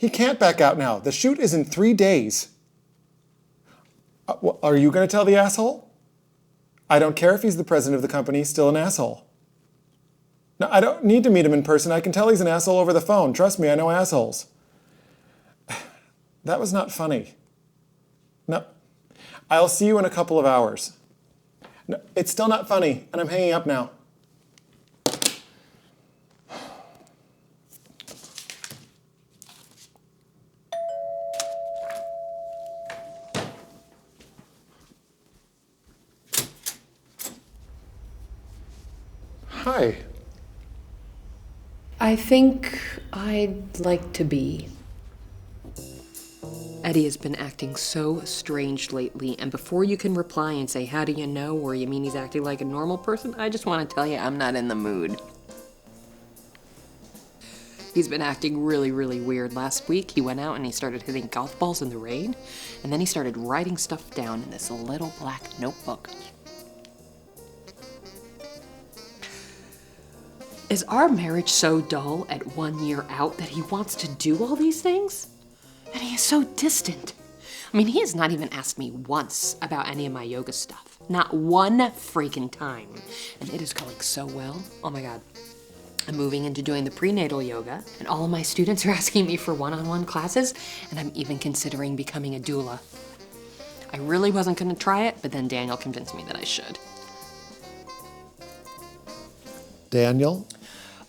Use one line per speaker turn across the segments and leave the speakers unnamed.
He can't back out now. The shoot is in 3 days. Are you going to tell the asshole? I don't care if he's the president of the company, he's still an asshole. No, I don't need to meet him in person. I can tell he's an asshole over the phone. Trust me, I know assholes. That was not funny. No. I'll see you in a couple of hours. No, it's still not funny, and I'm hanging up now. Hi.
I think I'd like to be. Eddie has been acting so strange lately, and before you can reply and say, how do you know, or you mean he's acting like a normal person, I just want to tell you I'm not in the mood. He's been acting really, really weird. Last week, he went out and he started hitting golf balls in the rain, and then he started writing stuff down in this little black notebook. Is our marriage so dull at 1 year out that he wants to do all these things? And he is so distant. I mean, he has not even asked me once about any of my yoga stuff. Not one freaking time. And it is going so well. Oh my God. I'm moving into doing the prenatal yoga, and all of my students are asking me for one-on-one classes, and I'm even considering becoming a doula. I really wasn't gonna try it, but then Daniel convinced me that I should.
Daniel?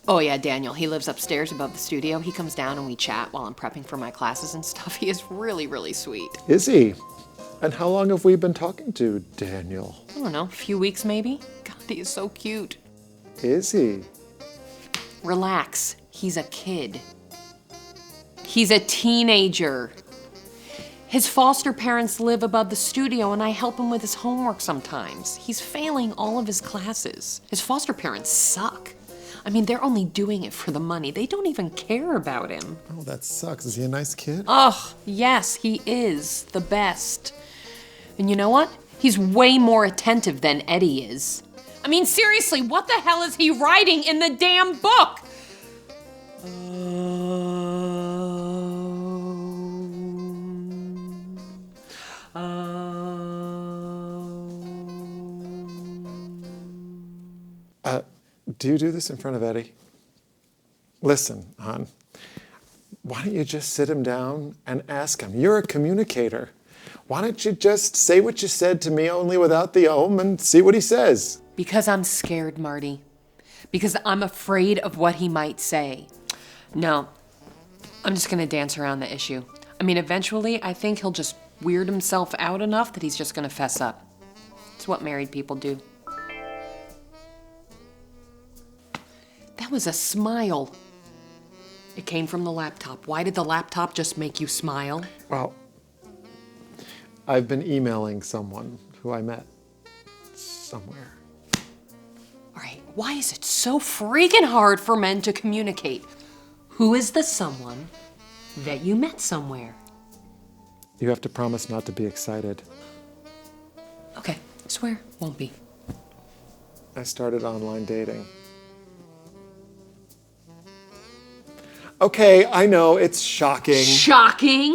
Oh yeah, Daniel. He lives upstairs above the studio. He comes down and we chat while I'm prepping for my classes and stuff. He is really, really sweet.
Is he? And how long have we been talking to Daniel?
I don't know, a few weeks maybe? God, he is so cute.
Is he?
Relax. He's a kid. He's a teenager. His foster parents live above the studio and I help him with his homework sometimes. He's failing all of his classes. His foster parents suck. I mean, they're only doing it for the money. They don't even care about him.
Oh, that sucks. Is he a nice kid?
Oh, yes, he is. The best. And you know what? He's way more attentive than Eddie is. I mean, seriously, what the hell is he writing in the damn book?
Do you do this in front of Eddie? Listen, hon, why don't you just sit him down and ask him? You're a communicator. Why don't you just say what you said to me, only without the and see what he says?
Because I'm scared, Marty. Because I'm afraid of what he might say. No, I'm just gonna dance around the issue. I mean, eventually, I think he'll just weird himself out enough that he's just gonna fess up. It's what married people do. That was a smile. It came from the laptop. Why did the laptop just make you smile?
Well, I've been emailing someone who I met somewhere.
All right, why is it so freaking hard for men to communicate? Who is the someone that you met somewhere?
You have to promise not to be excited.
Okay, swear, won't be.
I started online dating. Okay, I know, it's shocking.
Shocking?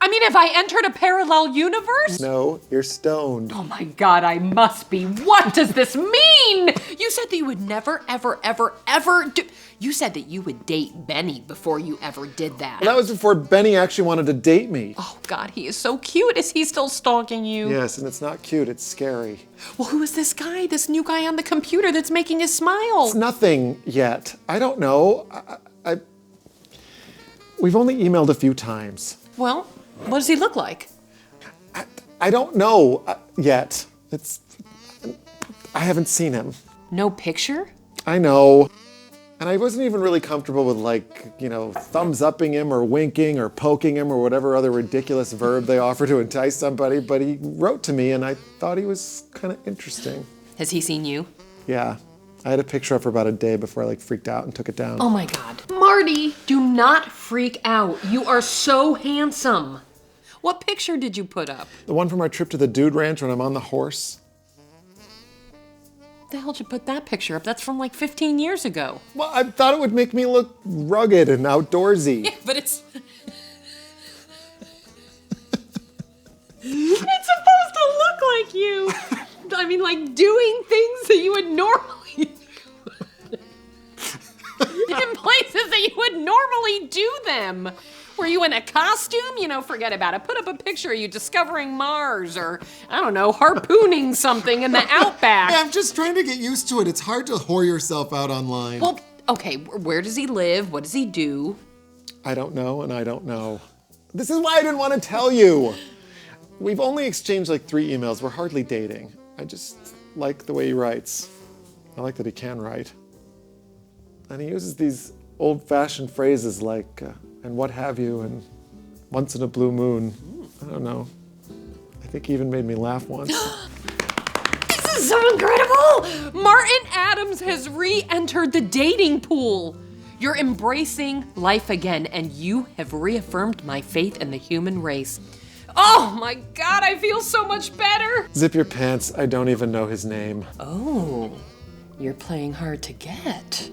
I mean, have I entered a parallel universe?
No, you're stoned.
Oh my God, I must be. What does this mean? You said that you would never, ever, ever, ever do. You said that you would date Benny before you ever did that.
Well, that was before Benny actually wanted to date me.
Oh God, he is so cute. Is he still stalking you?
Yes, and it's not cute, it's scary.
Well, who is this guy, this new guy on the computer that's making you smile?
It's nothing yet. I don't know. We've only emailed a few times.
Well, what does he look like?
I don't know yet. I haven't seen him.
No picture?
I know. And I wasn't even really comfortable with thumbs upping him or winking or poking him or whatever other ridiculous verb they offer to entice somebody, but he wrote to me and I thought he was kind of interesting.
Has he seen you?
Yeah. I had a picture up for about a day before I freaked out and took it down.
Oh my God. Marty, do not freak out. You are so handsome. What picture did you put up?
The one from our trip to the dude ranch when I'm on the horse.
The hell did you put that picture up? That's from like 15 years ago.
Well, I thought it would make me look rugged and outdoorsy.
Yeah, but it's It's supposed to look like you. I mean, like doing things that you would normally in places that you would normally do them. Were you in a costume? You know, forget about it. Put up a picture of you discovering Mars or, I don't know, harpooning something in the outback.
I'm just trying to get used to it. It's hard to whore yourself out online.
Well, okay, where does he live? What does he do?
I don't know, and I don't know. This is why I didn't want to tell you. We've only exchanged like 3 emails. We're hardly dating. I just like the way he writes. I like that he can write. And he uses these old-fashioned phrases like, and what have you, and once in a blue moon. I don't know. I think he even made me laugh once.
This is so incredible! Martin Adams has re-entered the dating pool. You're embracing life again, and you have reaffirmed my faith in the human race. Oh my God, I feel so much better.
Zip your pants. I don't even know his name.
Oh, you're playing hard to get.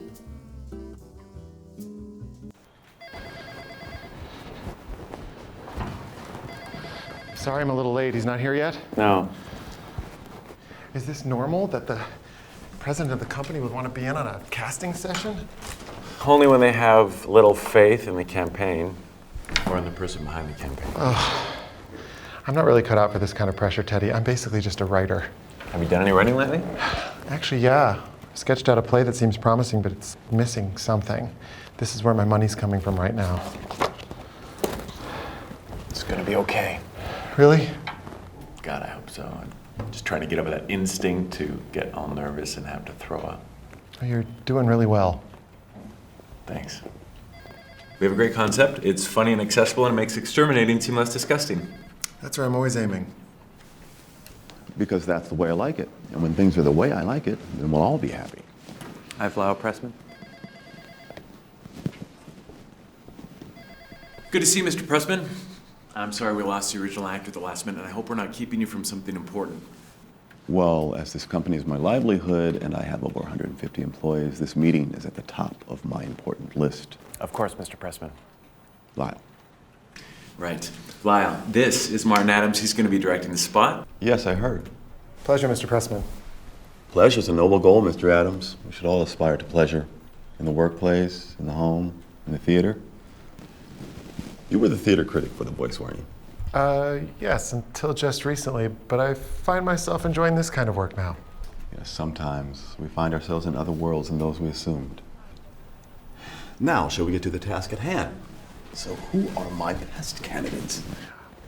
Sorry I'm a little late. He's not here yet?
No.
Is this normal that the president of the company would want to be in on a casting session?
Only when they have little faith in the campaign or in the person behind the campaign.
I'm not really cut out for this kind of pressure, Teddy. I'm basically just a writer.
Have you done any writing lately?
Actually, yeah. I sketched out a play that seems promising, but it's missing something. This is where my money's coming from right now.
It's gonna be okay.
Really?
God, I hope so. I'm just trying to get over that instinct to get all nervous and have to throw up.
Oh, you're doing really well.
Thanks. We have a great concept. It's funny and accessible, and it makes exterminating seem less disgusting.
That's where I'm always aiming.
Because that's the way I like it. And when things are the way I like it, then we'll all be happy.
Hi, Lyle Pressman. Good to see you, Mr. Pressman. I'm sorry we lost the original actor at the last minute, and I hope we're not keeping you from something important.
Well, as this company is my livelihood and I have over 150 employees, this meeting is at the top of my important list.
Of course, Mr. Pressman.
Lyle.
Right. Lyle, this is Martin Adams. He's going to be directing the spot.
Yes, I heard.
Pleasure, Mr. Pressman.
Pleasure's a noble goal, Mr. Adams. We should all aspire to pleasure. In the workplace, in the home, in the theater. You were the theater critic for The Voice, weren't you?
Yes, until just recently, but I find myself enjoying this kind of work now.
Yes, sometimes we find ourselves in other worlds than those we assumed. Now, shall we get to the task at hand? So, who are my best candidates?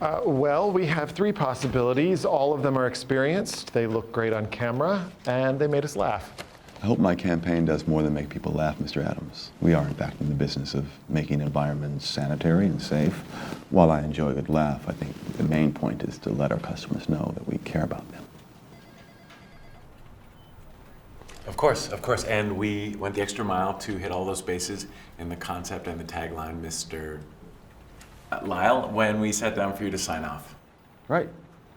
Well, we have 3 possibilities. All of them are experienced. They look great on camera, and they made us laugh.
I hope my campaign does more than make people laugh, Mr. Adams. We are, in fact, in the business of making environments sanitary and safe. While I enjoy a good laugh, I think the main point is to let our customers know that we care about them.
Of course. And we went the extra mile to hit all those bases in the concept and the tagline, Mr. Lyle, when we sat down for you to sign off.
Right,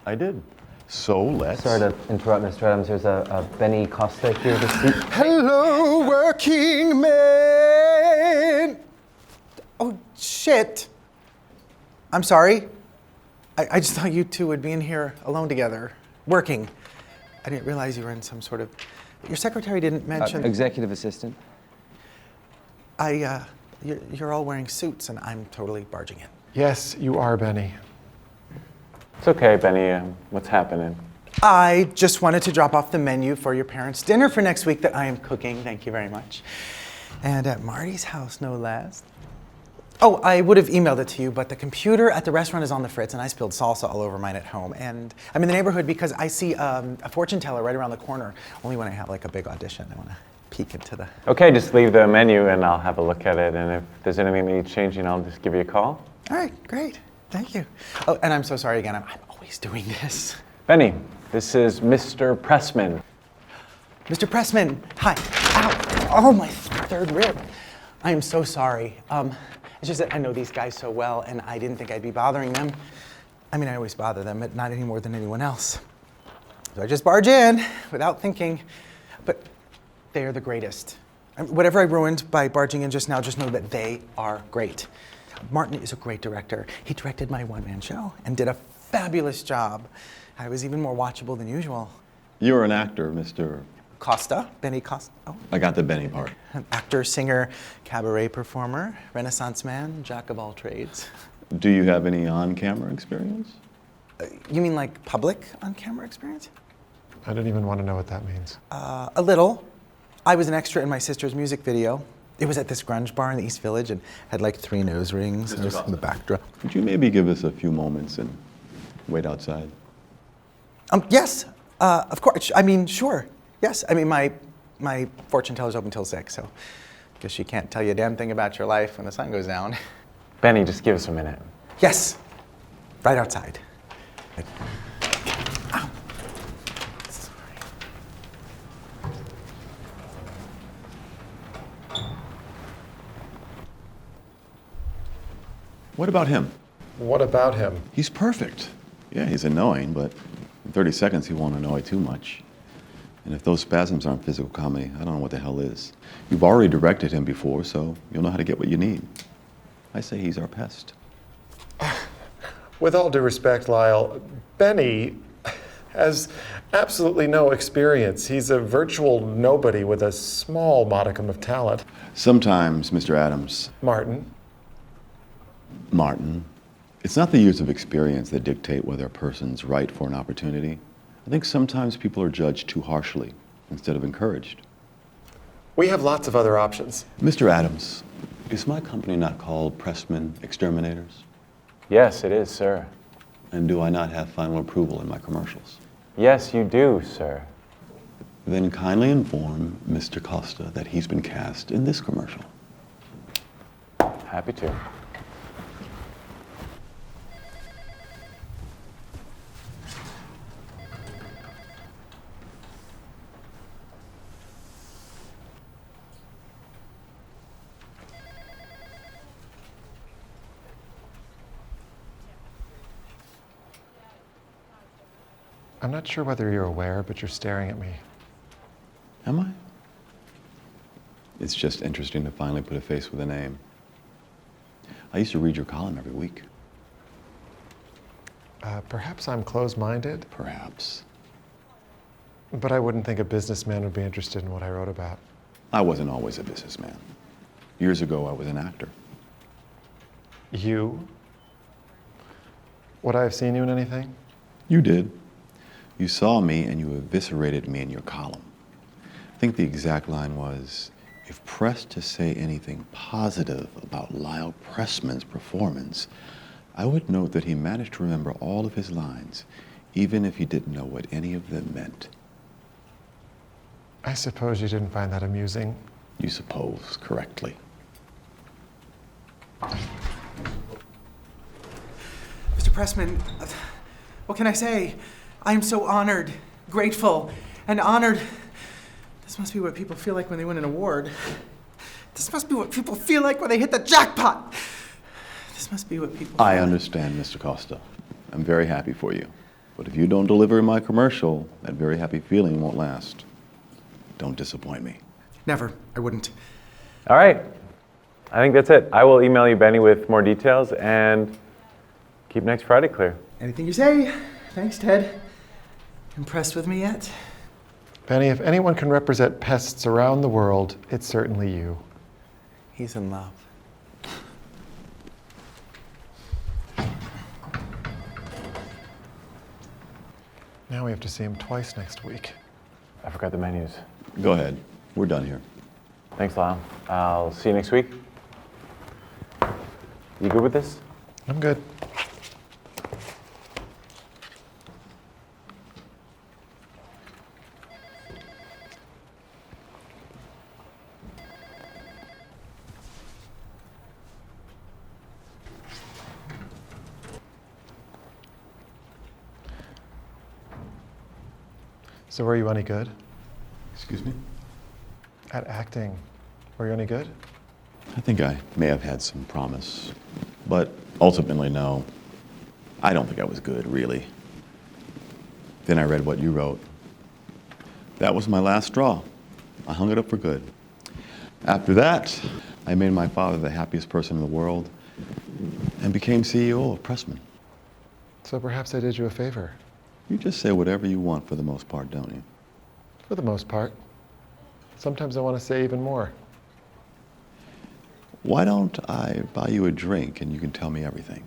I did. So let's...
Sorry to interrupt, Mr. Adams. There's a Benny Costa here to speak.
Hello, working man! Oh, shit. I'm sorry. I just thought you two would be in here alone together, working. I didn't realize you were in some sort of... Your secretary didn't mention...
Executive assistant.
You're all wearing suits, and I'm totally barging in.
Yes, you are, Benny.
It's okay, Benny. What's happening?
I just wanted to drop off the menu for your parents' dinner for next week that I am cooking. Thank you very much. And at Marty's house, no less. Oh, I would have emailed it to you, but the computer at the restaurant is on the fritz, and I spilled salsa all over mine at home. And I'm in the neighborhood because I see a fortune teller right around the corner, only when I have like a big audition. I want to peek into the...
Okay, just leave the menu and I'll have a look at it. And if there's anything that needs changing, I'll just give you a call.
All right, great. Thank you. Oh, and I'm so sorry again. I'm always doing this.
Benny, this is Mr. Pressman.
Mr. Pressman, hi. Ow. Oh, my 3rd rib. I am so sorry. It's just that I know these guys so well, and I didn't think I'd be bothering them. I mean, I always bother them, but not any more than anyone else. So I just barge in without thinking, but they are the greatest. Whatever I ruined by barging in just now, just know that they are great. Martin is a great director. He directed my one-man show and did a fabulous job. I was even more watchable than usual.
You're an actor, Mr.
Costa, Benny Costa. Oh.
I got the Benny part.
An actor, singer, cabaret performer, Renaissance man, jack of all trades.
Do you have any on-camera experience?
You mean like public on-camera experience?
I don't even want to know what that means.
A little. I was an extra in my sister's music video. It was at this grunge bar in the East Village and had like 3 nose rings. And I was in the backdrop.
Would you maybe give us a few moments and wait outside?
Yes, of course. I mean, sure. Yes, I mean, my fortune teller's open till 6, so I guess she can't tell you a damn thing about your life when the sun goes down.
Benny, just give us a minute.
Yes, right outside. Ow. Sorry.
What about him?
What about him?
He's perfect. Yeah, he's annoying, but in 30 seconds he won't annoy too much. And if those spasms aren't physical comedy, I don't know what the hell is. You've already directed him before, so you'll know how to get what you need. I say he's our pest.
With all due respect, Lyle, Benny has absolutely no experience. He's a virtual nobody with a small modicum of talent.
Sometimes, Mr. Adams,
Martin,
it's not the years of experience that dictate whether a person's right for an opportunity. I think sometimes people are judged too harshly instead of encouraged.
we have lots of other options.
Mr. Adams, is my company not called Pressman Exterminators?
Yes, it is, sir.
And do I not have final approval in my commercials?
Yes, you do, sir.
Then kindly inform Mr. Costa that he's been cast in this commercial.
Happy to.
I'm not sure whether you're aware, but you're staring at me.
Am I? It's just interesting to finally put a face with a name. I used to read your column every week.
Perhaps I'm closed-minded,
Perhaps.
but I wouldn't think a businessman would be interested in what I wrote about.
I wasn't always a businessman. Years ago, I was an actor.
You? Would I have seen you in anything?
You did. You saw me and you eviscerated me in your column. I think the exact line was, if pressed to say anything positive about Lyle Pressman's performance, I would note that he managed to remember all of his lines, even if he didn't know what any of them meant.
I suppose you didn't find that amusing.
You suppose correctly.
Mr. Pressman, what can I say? I am so honored, grateful, and honored. This must be what people feel like when they win an award. This must be what people feel like when they hit the jackpot. This must be what people
I
feel
understand, Mr. Costa. I'm very happy for you. But if you don't deliver in my commercial, that very happy feeling won't last. Don't disappoint me.
Never. I wouldn't.
All right. I think that's it. I will email you, Benny, with more details and keep next Friday clear.
Anything you say. Thanks, Ted. Impressed with me yet?
Benny, if anyone can represent pests around the world, it's certainly you.
He's in love.
Now we have to see him twice next week.
I forgot the menus.
Go ahead. We're done here.
Thanks, Lyle. I'll see you next week. You good with this?
I'm good. So were you any good
Excuse me?
at acting? Were you any good?
I think I may have had some promise, but ultimately, no. I don't think I was good, really. Then I read what you wrote. That was my last straw. I hung it up for good. After that, I made my father the happiest person in the world and became CEO of Pressman.
So perhaps I did you a favor.
You just say whatever you want for the most part, don't you?
For the most part. Sometimes I want to say even more.
Why don't I buy you a drink and you can tell me everything?